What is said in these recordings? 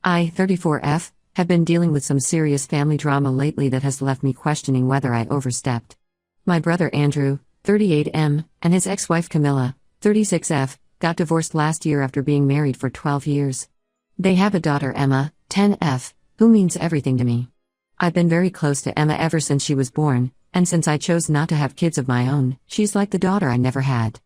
I, 34F, have been dealing with some serious family drama lately that has left me questioning whether I overstepped. My brother Andrew, 38M, and his ex-wife Camilla, 36F, got divorced last year after being married for 12 years. They have a daughter Emma, 10F, who means everything to me. I've been very close to Emma ever since she was born, and since I chose not to have kids of my own, she's like the daughter I never had.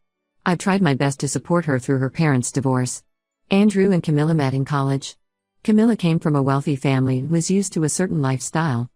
I've tried my best to support her through her parents' divorce. Andrew and Camilla met in college. Camilla came from a wealthy family and was used to a certain lifestyle.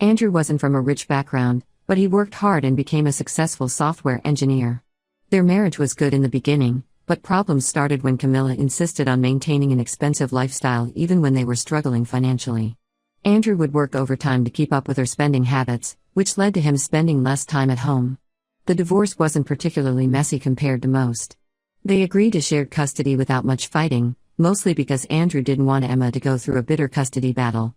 Andrew wasn't from a rich background, but he worked hard and became a successful software engineer. Their marriage was good in the beginning, but problems started when Camilla insisted on maintaining an expensive lifestyle even when they were struggling financially. Andrew would work overtime to keep up with her spending habits, which led to him spending less time at home. The divorce wasn't particularly messy compared to most. They agreed to shared custody without much fighting, mostly because Andrew didn't want Emma to go through a bitter custody battle.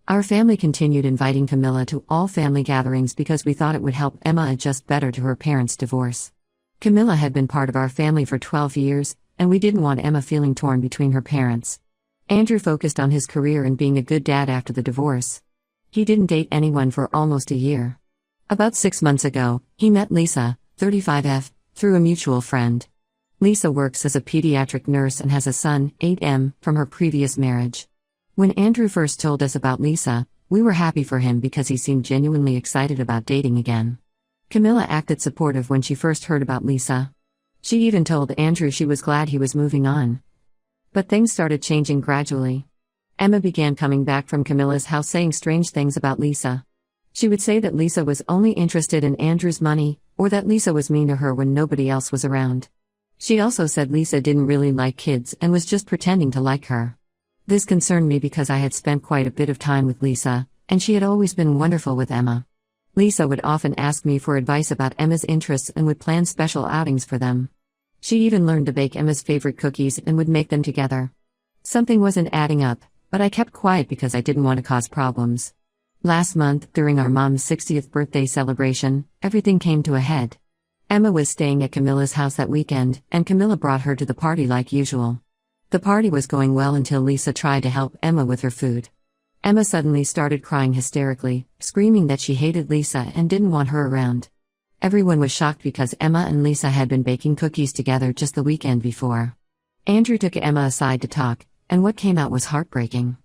Our family continued inviting Camilla to all family gatherings because we thought it would help Emma adjust better to her parents' divorce. Camilla had been part of our family for 12 years, and we didn't want Emma feeling torn between her parents. Andrew focused on his career and being a good dad after the divorce. He didn't date anyone for almost a year. About 6 months ago, he met Lisa, 35F, through a mutual friend. Lisa works as a pediatric nurse and has a son, 8M, from her previous marriage. When Andrew first told us about Lisa, we were happy for him because he seemed genuinely excited about dating again. Camilla acted supportive when she first heard about Lisa. She even told Andrew she was glad he was moving on. But things started changing gradually. Emma began coming back from Camilla's house saying strange things about Lisa. She would say that Lisa was only interested in Andrew's money, or that Lisa was mean to her when nobody else was around. She also said Lisa didn't really like kids and was just pretending to like her. This concerned me because I had spent quite a bit of time with Lisa, and she had always been wonderful with Emma. Lisa would often ask me for advice about Emma's interests and would plan special outings for them. She even learned to bake Emma's favorite cookies and would make them together. Something wasn't adding up, but I kept quiet because I didn't want to cause problems. Last month, during our mom's 60th birthday celebration, everything came to a head. Emma was staying at Camilla's house that weekend, and Camilla brought her to the party like usual. The party was going well until Lisa tried to help Emma with her food. Emma suddenly started crying hysterically, screaming that she hated Lisa and didn't want her around. Everyone was shocked because Emma and Lisa had been baking cookies together just the weekend before. Andrew took Emma aside to talk, and what came out was heartbreaking.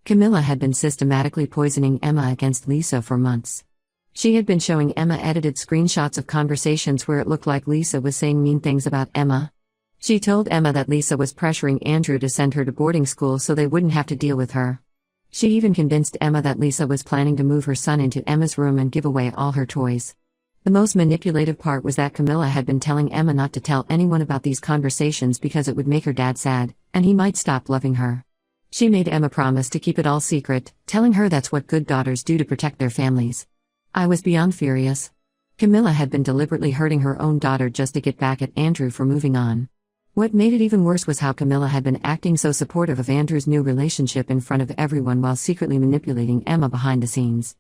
Camilla had been systematically poisoning Emma against Lisa for months. She had been showing Emma edited screenshots of conversations where it looked like Lisa was saying mean things about Emma. She told Emma that Lisa was pressuring Andrew to send her to boarding school so they wouldn't have to deal with her. She even convinced Emma that Lisa was planning to move her son into Emma's room and give away all her toys. The most manipulative part was that Camilla had been telling Emma not to tell anyone about these conversations because it would make her dad sad, and he might stop loving her. She made Emma promise to keep it all secret, telling her that's what good daughters do to protect their families. I was beyond furious. Camilla had been deliberately hurting her own daughter just to get back at Andrew for moving on. What made it even worse was how Camilla had been acting so supportive of Andrew's new relationship in front of everyone while secretly manipulating Emma behind the scenes.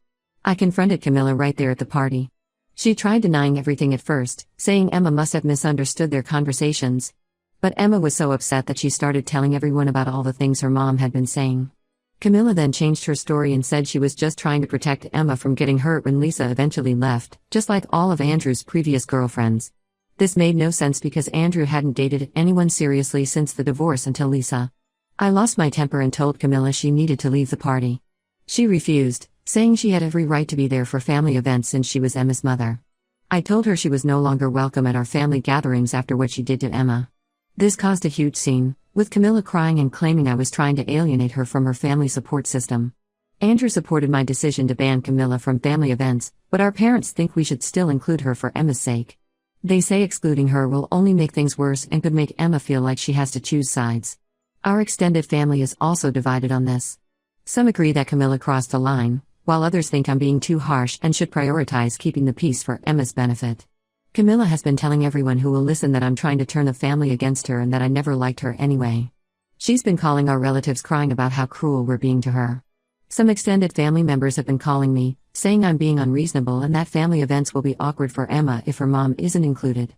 I confronted Camilla right there at the party. She tried denying everything at first, saying Emma must have misunderstood their conversations. But Emma was so upset that she started telling everyone about all the things her mom had been saying. Camilla then changed her story and said she was just trying to protect Emma from getting hurt when Lisa eventually left, just like all of Andrew's previous girlfriends. This made no sense because Andrew hadn't dated anyone seriously since the divorce until Lisa. I lost my temper and told Camilla she needed to leave the party. She refused, saying she had every right to be there for family events since she was Emma's mother. I told her she was no longer welcome at our family gatherings after what she did to Emma. This caused a huge scene, with Camilla crying and claiming I was trying to alienate her from her family support system. Andrew supported my decision to ban Camilla from family events, but our parents think we should still include her for Emma's sake. They say excluding her will only make things worse and could make Emma feel like she has to choose sides. Our extended family is also divided on this. Some agree that Camilla crossed the line, while others think I'm being too harsh and should prioritize keeping the peace for Emma's benefit. Camilla has been telling everyone who will listen that I'm trying to turn the family against her and that I never liked her anyway. She's been calling our relatives crying about how cruel we're being to her. Some extended family members have been calling me, saying I'm being unreasonable and that family events will be awkward for Emma if her mom isn't included.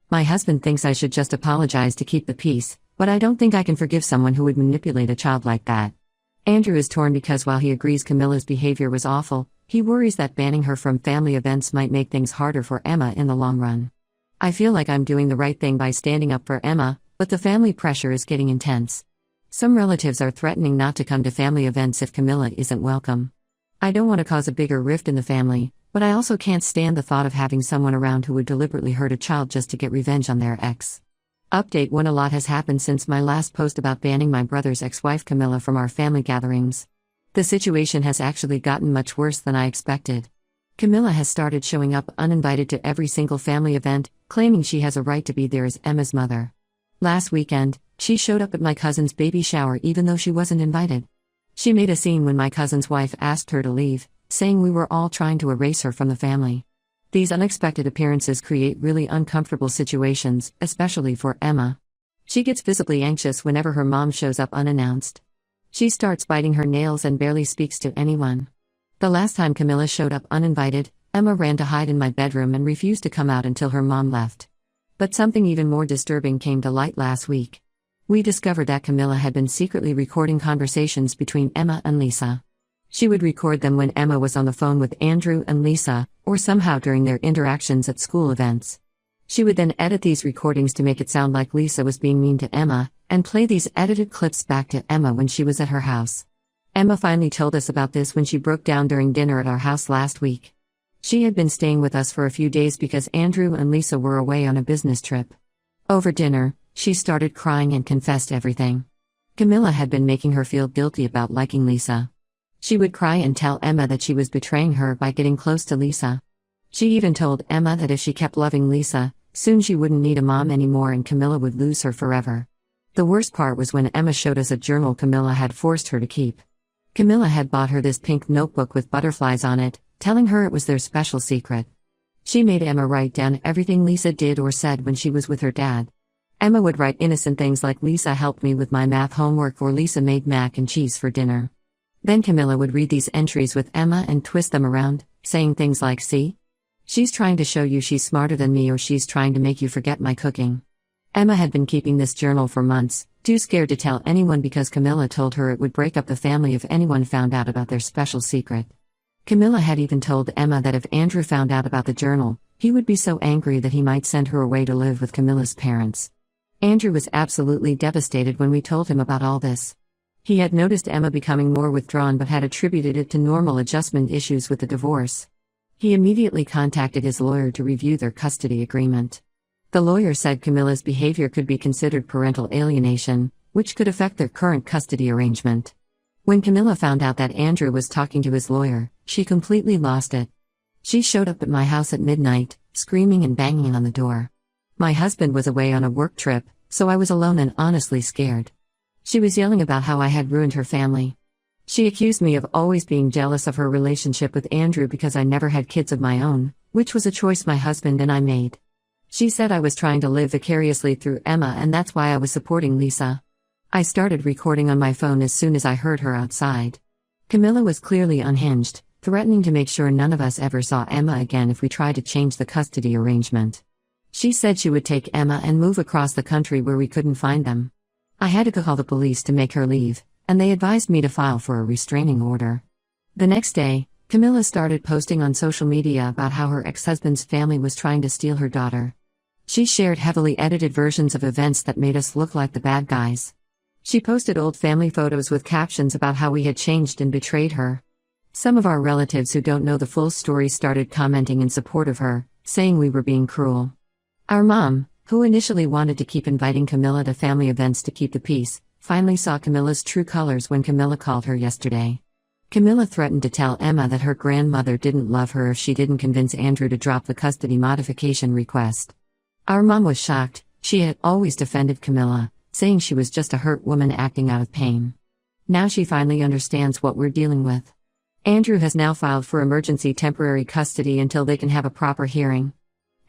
My husband thinks I should just apologize to keep the peace, but I don't think I can forgive someone who would manipulate a child like that. Andrew is torn because while he agrees Camilla's behavior was awful, he worries that banning her from family events might make things harder for Emma in the long run. I feel like I'm doing the right thing by standing up for Emma, but the family pressure is getting intense. Some relatives are threatening not to come to family events if Camilla isn't welcome. I don't want to cause a bigger rift in the family, but I also can't stand the thought of having someone around who would deliberately hurt a child just to get revenge on their ex. Update 1: A lot has happened since my last post about banning my brother's ex-wife Camilla from our family gatherings. The situation has actually gotten much worse than I expected. Camilla has started showing up uninvited to every single family event, claiming she has a right to be there as Emma's mother. Last weekend, she showed up at my cousin's baby shower even though she wasn't invited. She made a scene when my cousin's wife asked her to leave, saying we were all trying to erase her from the family. These unexpected appearances create really uncomfortable situations, especially for Emma. She gets visibly anxious whenever her mom shows up unannounced. She starts biting her nails and barely speaks to anyone. The last time Camilla showed up uninvited, Emma ran to hide in my bedroom and refused to come out until her mom left. But something even more disturbing came to light last week. We discovered that Camilla had been secretly recording conversations between Emma and Lisa. She would record them when Emma was on the phone with Andrew and Lisa, or somehow during their interactions at school events. She would then edit these recordings to make it sound like Lisa was being mean to Emma, and play these edited clips back to Emma when she was at her house. Emma finally told us about this when she broke down during dinner at our house last week. She had been staying with us for a few days because Andrew and Lisa were away on a business trip. Over dinner, she started crying and confessed everything. Camilla had been making her feel guilty about liking Lisa. She would cry and tell Emma that she was betraying her by getting close to Lisa. She even told Emma that if she kept loving Lisa, soon she wouldn't need a mom anymore and Camilla would lose her forever. The worst part was when Emma showed us a journal Camilla had forced her to keep. Camilla had bought her this pink notebook with butterflies on it, telling her it was their special secret. She made Emma write down everything Lisa did or said when she was with her dad. Emma would write innocent things like Lisa helped me with my math homework or Lisa made mac and cheese for dinner. Then Camilla would read these entries with Emma and twist them around, saying things like, "See? She's trying to show you she's smarter than me or she's trying to make you forget my cooking." Emma had been keeping this journal for months, too scared to tell anyone because Camilla told her it would break up the family if anyone found out about their special secret. Camilla had even told Emma that if Andrew found out about the journal, he would be so angry that he might send her away to live with Camilla's parents. Andrew was absolutely devastated when we told him about all this. He had noticed Emma becoming more withdrawn but had attributed it to normal adjustment issues with the divorce. He immediately contacted his lawyer to review their custody agreement. The lawyer said Camilla's behavior could be considered parental alienation, which could affect their current custody arrangement. When Camilla found out that Andrew was talking to his lawyer, she completely lost it. She showed up at my house at midnight, screaming and banging on the door. My husband was away on a work trip, so I was alone and honestly scared. She was yelling about how I had ruined her family. She accused me of always being jealous of her relationship with Andrew because I never had kids of my own, which was a choice my husband and I made. She said I was trying to live vicariously through Emma and that's why I was supporting Lisa. I started recording on my phone as soon as I heard her outside. Camilla was clearly unhinged, threatening to make sure none of us ever saw Emma again if we tried to change the custody arrangement. She said she would take Emma and move across the country where we couldn't find them. I had to call the police to make her leave, and they advised me to file for a restraining order. The next day, Camilla started posting on social media about how her ex-husband's family was trying to steal her daughter. She shared heavily edited versions of events that made us look like the bad guys. She posted old family photos with captions about how we had changed and betrayed her. Some of our relatives who don't know the full story started commenting in support of her, saying we were being cruel. Our mom, who initially wanted to keep inviting Camilla to family events to keep the peace, finally saw Camilla's true colors when Camilla called her yesterday. Camilla threatened to tell Emma that her grandmother didn't love her if she didn't convince Andrew to drop the custody modification request. Our mom was shocked. She had always defended Camilla, saying she was just a hurt woman acting out of pain. Now she finally understands what we're dealing with. Andrew has now filed for emergency temporary custody until they can have a proper hearing.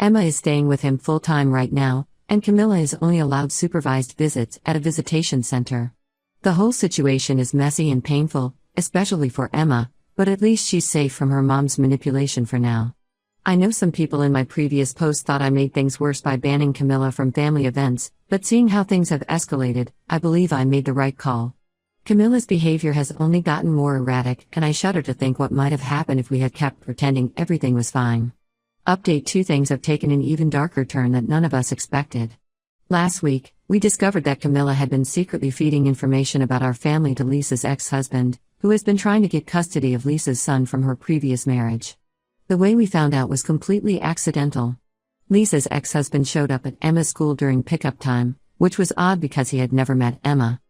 Emma is staying with him full-time right now, and Camilla is only allowed supervised visits at a visitation center. The whole situation is messy and painful, especially for Emma, but at least she's safe from her mom's manipulation for now. I know some people in my previous post thought I made things worse by banning Camilla from family events, but seeing how things have escalated, I believe I made the right call. Camilla's behavior has only gotten more erratic, and I shudder to think what might have happened if we had kept pretending everything was fine. Update: 2 things have taken an even darker turn that none of us expected. Last week, we discovered that Camilla had been secretly feeding information about our family to Lisa's ex-husband, who has been trying to get custody of Lisa's son from her previous marriage. The way we found out was completely accidental. Lisa's ex-husband showed up at Emma's school during pickup time, which was odd because he had never met Emma.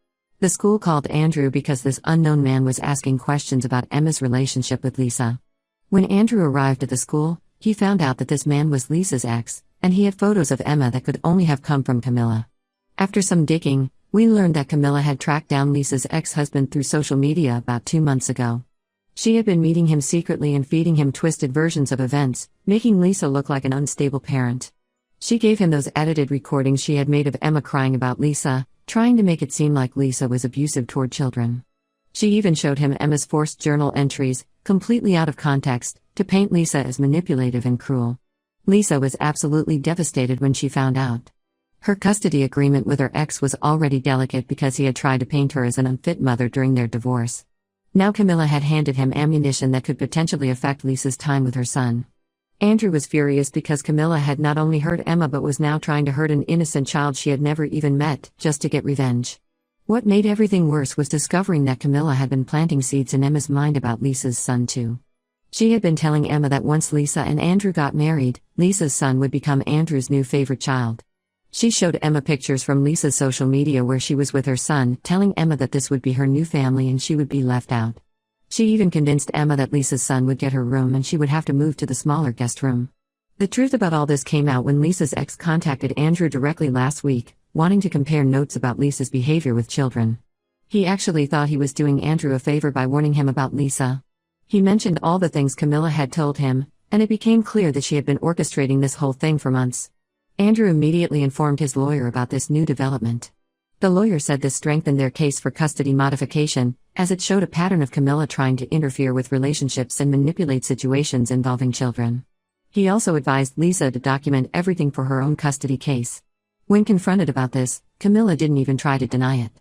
The school called Andrew because this unknown man was asking questions about Emma's relationship with Lisa. When Andrew arrived at the school, he found out that this man was Lisa's ex, and he had photos of Emma that could only have come from Camilla. After some digging, we learned that Camilla had tracked down Lisa's ex-husband through social media about 2 months ago. She had been meeting him secretly and feeding him twisted versions of events, making Lisa look like an unstable parent. She gave him those edited recordings she had made of Emma crying about Lisa, trying to make it seem like Lisa was abusive toward children. She even showed him Emma's forced journal entries, completely out of context, to paint Lisa as manipulative and cruel. Lisa was absolutely devastated when she found out. Her custody agreement with her ex was already delicate because he had tried to paint her as an unfit mother during their divorce. Now Camilla had handed him ammunition that could potentially affect Lisa's time with her son. Andrew was furious because Camilla had not only hurt Emma but was now trying to hurt an innocent child she had never even met, just to get revenge. What made everything worse was discovering that Camilla had been planting seeds in Emma's mind about Lisa's son too. She had been telling Emma that once Lisa and Andrew got married, Lisa's son would become Andrew's new favorite child. She showed Emma pictures from Lisa's social media where she was with her son, telling Emma that this would be her new family and she would be left out. She even convinced Emma that Lisa's son would get her room and she would have to move to the smaller guest room. The truth about all this came out when Lisa's ex contacted Andrew directly last week, wanting to compare notes about Lisa's behavior with children. He actually thought he was doing Andrew a favor by warning him about Lisa. He mentioned all the things Camilla had told him, and it became clear that she had been orchestrating this whole thing for months. Andrew immediately informed his lawyer about this new development. The lawyer said this strengthened their case for custody modification, as it showed a pattern of Camilla trying to interfere with relationships and manipulate situations involving children. He also advised Lisa to document everything for her own custody case. When confronted about this, Camilla didn't even try to deny it.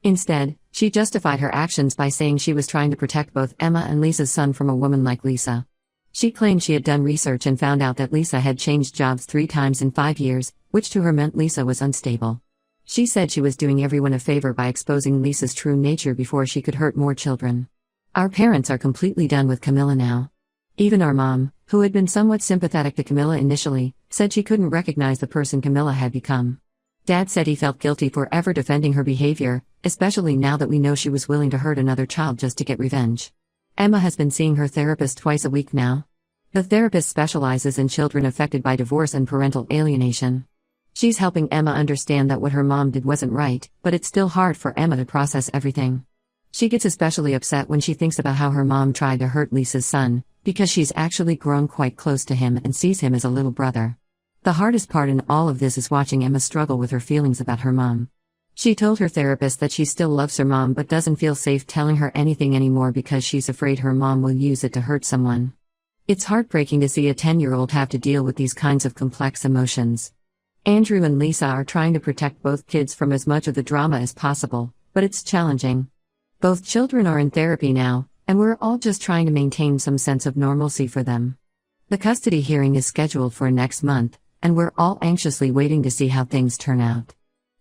Instead, she justified her actions by saying she was trying to protect both Emma and Lisa's son from a woman like Lisa. She claimed she had done research and found out that Lisa had changed jobs 3 times in 5 years, which to her meant Lisa was unstable. She said she was doing everyone a favor by exposing Lisa's true nature before she could hurt more children. Our parents are completely done with Camilla now. Even our mom, who had been somewhat sympathetic to Camilla initially, said she couldn't recognize the person Camilla had become. Dad said he felt guilty for ever defending her behavior, especially now that we know she was willing to hurt another child just to get revenge. Emma has been seeing her therapist twice a week now. The therapist specializes in children affected by divorce and parental alienation. She's helping Emma understand that what her mom did wasn't right, but it's still hard for Emma to process everything. She gets especially upset when she thinks about how her mom tried to hurt Lisa's son, because she's actually grown quite close to him and sees him as a little brother. The hardest part in all of this is watching Emma struggle with her feelings about her mom. She told her therapist that she still loves her mom but doesn't feel safe telling her anything anymore because she's afraid her mom will use it to hurt someone. It's heartbreaking to see a 10-year-old have to deal with these kinds of complex emotions. Andrew and Lisa are trying to protect both kids from as much of the drama as possible, but it's challenging. Both children are in therapy now, and we're all just trying to maintain some sense of normalcy for them. The custody hearing is scheduled for next month, and we're all anxiously waiting to see how things turn out.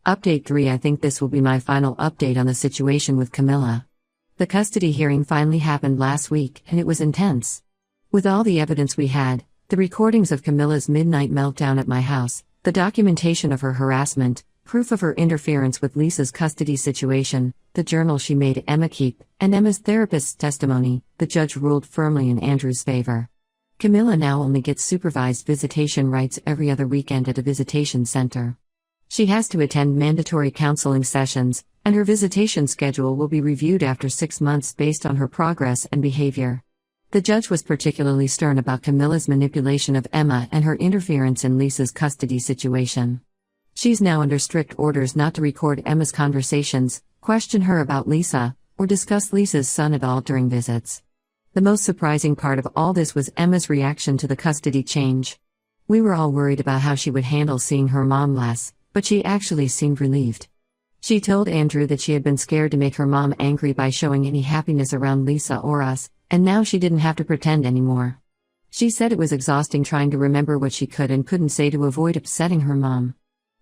Update 3: I think this will be my final update on the situation with Camilla. The custody hearing finally happened last week, and it was intense. With all the evidence we had, the recordings of Camilla's midnight meltdown at my house, the documentation of her harassment, proof of her interference with Lisa's custody situation, the journal she made Emma keep, and Emma's therapist's testimony, the judge ruled firmly in Andrew's favor. Camilla now only gets supervised visitation rights every other weekend at a visitation center. She has to attend mandatory counseling sessions, and her visitation schedule will be reviewed after 6 months based on her progress and behavior. The judge was particularly stern about Camilla's manipulation of Emma and her interference in Lisa's custody situation. She's now under strict orders not to record Emma's conversations, question her about Lisa, or discuss Lisa's son at all during visits. The most surprising part of all this was Emma's reaction to the custody change. We were all worried about how she would handle seeing her mom less, but she actually seemed relieved. She told Andrew that she had been scared to make her mom angry by showing any happiness around Lisa or us, and now she didn't have to pretend anymore. She said it was exhausting trying to remember what she could and couldn't say to avoid upsetting her mom.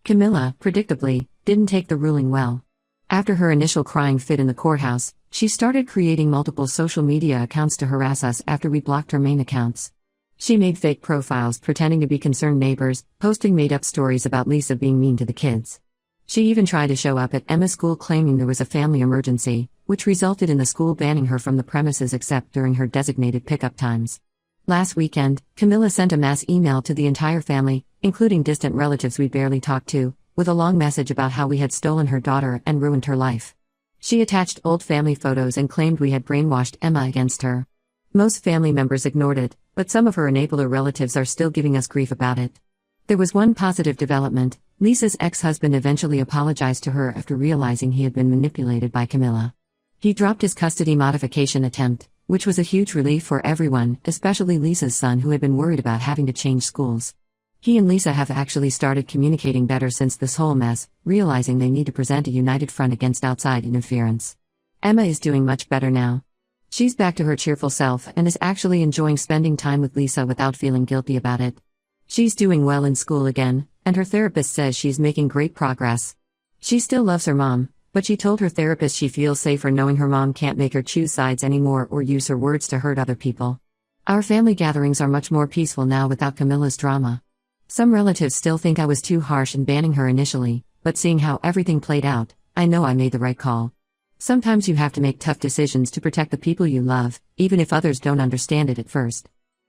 Camilla, predictably, didn't take the ruling well. After her initial crying fit in the courthouse, she started creating multiple social media accounts to harass us after we blocked her main accounts. She made fake profiles pretending to be concerned neighbors, posting made-up stories about Lisa being mean to the kids. She even tried to show up at Emma's school claiming there was a family emergency, which resulted in the school banning her from the premises except during her designated pickup times. Last weekend, Camilla sent a mass email to the entire family, including distant relatives we barely talked to, with a long message about how we had stolen her daughter and ruined her life. She attached old family photos and claimed we had brainwashed Emma against her. Most family members ignored it, but some of her enabler relatives are still giving us grief about it. There was one positive development. Lisa's ex-husband eventually apologized to her after realizing he had been manipulated by Camilla. He dropped his custody modification attempt, which was a huge relief for everyone, especially Lisa's son who had been worried about having to change schools. He and Lisa have actually started communicating better since this whole mess, realizing they need to present a united front against outside interference. Emma is doing much better now. She's back to her cheerful self and is actually enjoying spending time with Lisa without feeling guilty about it. She's doing well in school again, and her therapist says she's making great progress. She still loves her mom, but she told her therapist she feels safer knowing her mom can't make her choose sides anymore or use her words to hurt other people. Our family gatherings are much more peaceful now without Camilla's drama. Some relatives still think I was too harsh in banning her initially, but seeing how everything played out, I know I made the right call. Sometimes you have to make tough decisions to protect the people you love, even if others don't understand it at first.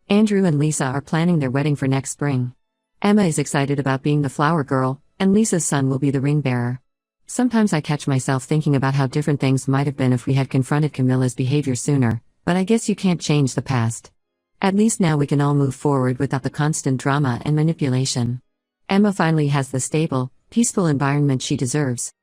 Andrew and Lisa are planning their wedding for next spring. Emma is excited about being the flower girl, and Lisa's son will be the ring bearer. Sometimes I catch myself thinking about how different things might have been if we had confronted Camilla's behavior sooner, but I guess you can't change the past. At least now we can all move forward without the constant drama and manipulation. Emma finally has the stable, peaceful environment she deserves.